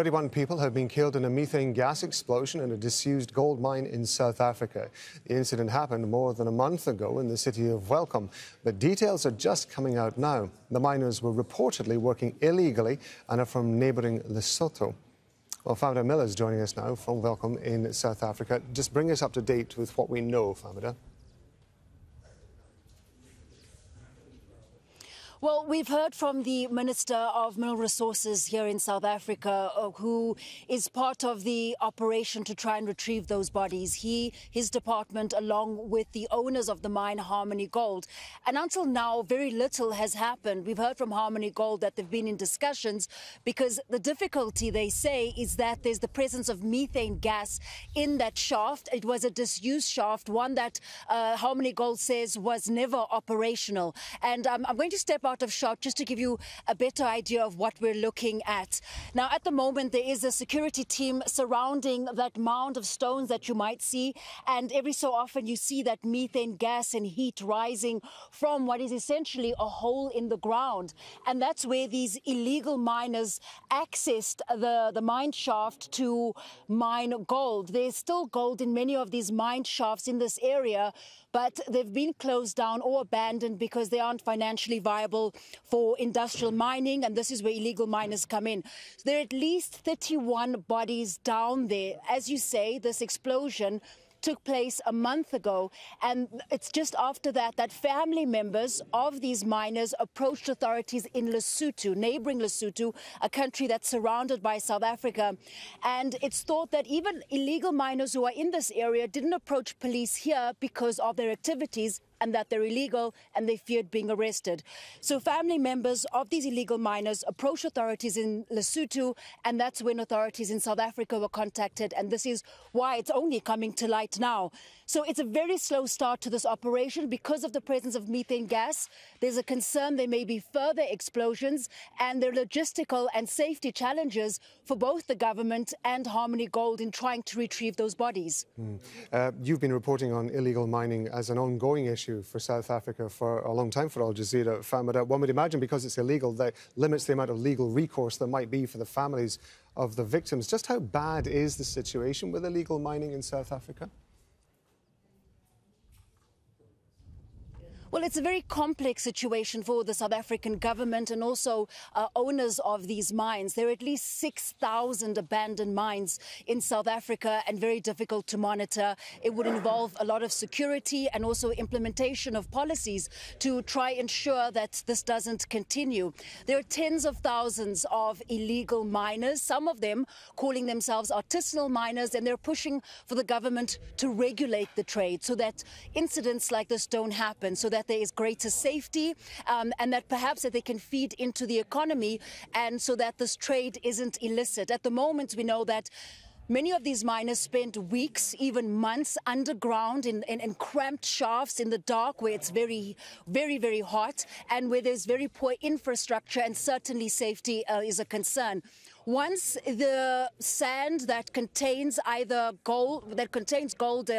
31 people have been killed in a methane gas explosion in a disused gold mine in South Africa. The incident happened more than a month ago in the city of Welkom, but details are just coming out now. The miners were reportedly working illegally and are from neighbouring Lesotho. Well, Fahmila is joining us now from Welkom in South Africa. Just bring us up to date with what we know, Fahmila. Well, we've heard from the Minister of Mineral Resources here in South Africa, who is part of the operation to try and retrieve those bodies. His department, along with the owners of the mine, Harmony Gold. And until now, very little has happened. We've heard from Harmony Gold that they've been in discussions because the difficulty, they say, is that there's the presence of methane gas in that shaft. It was a disused shaft, one that Harmony Gold says was never operational. And I'm going to step out of shot just to give you a better idea of what we're looking at. Now, at the moment, there is a security team surrounding that mound of stones that you might see, and every so often you see that methane gas and heat rising from what is essentially a hole in the ground. And that's where these illegal miners accessed the mine shaft to mine gold. There's still gold in many of these mine shafts in this area, but they've been closed down or abandoned because they aren't financially viable for industrial mining, and this is where illegal miners come in. So there are at least 31 bodies down there. As you say, this explosion took place a month ago, and it's just after that that family members of these miners approached authorities in Lesotho, neighbouring Lesotho, a country that's surrounded by South Africa. And it's thought that even illegal miners who are in this area didn't approach police here because of their activities and that they're illegal and they feared being arrested. So family members of these illegal miners approached authorities in Lesotho, and that's when authorities in South Africa were contacted, and this is why it's only coming to light now. So it's a very slow start to this operation because of the presence of methane gas. There's a concern there may be further explosions, and there are logistical and safety challenges for both the government and Harmony Gold in trying to retrieve those bodies. You've been reporting on illegal mining as an ongoing issue for South Africa for a long time for Jazeera. Fahmila, one would imagine because it's illegal, that limits the amount of legal recourse there might be for the families of the victims. Just how bad is the situation with illegal mining in South Africa? Well, it's a very complex situation for the South African government and also owners of these mines. There are at least 6,000 abandoned mines in South Africa and very difficult to monitor. It would involve a lot of security and also implementation of policies to try ensure that this doesn't continue. There are tens of thousands of illegal miners, some of them calling themselves artisanal miners, and they're pushing for the government to regulate the trade so that incidents like this don't happen, so that there is greater safety and that perhaps that they can feed into the economy, and so that this trade isn't illicit. At the moment, we know that many of these miners spent weeks, even months, underground in cramped shafts in the dark where it's very, very, very hot and where there's very poor infrastructure, and certainly safety is a concern. Once the sand that contains gold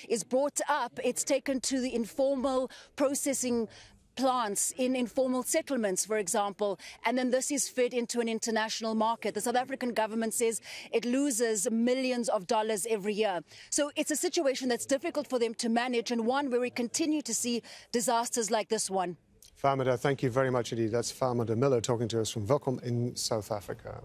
is brought up, it's taken to the informal processing plants in informal settlements, for example, and then this is fed into an international market. The South African government says it loses millions of dollars every year. So it's a situation that's difficult for them to manage, and one where we continue to see disasters like this one. Fahmila, thank you very much indeed. That's Fahmila talking to us from Welkom in South Africa.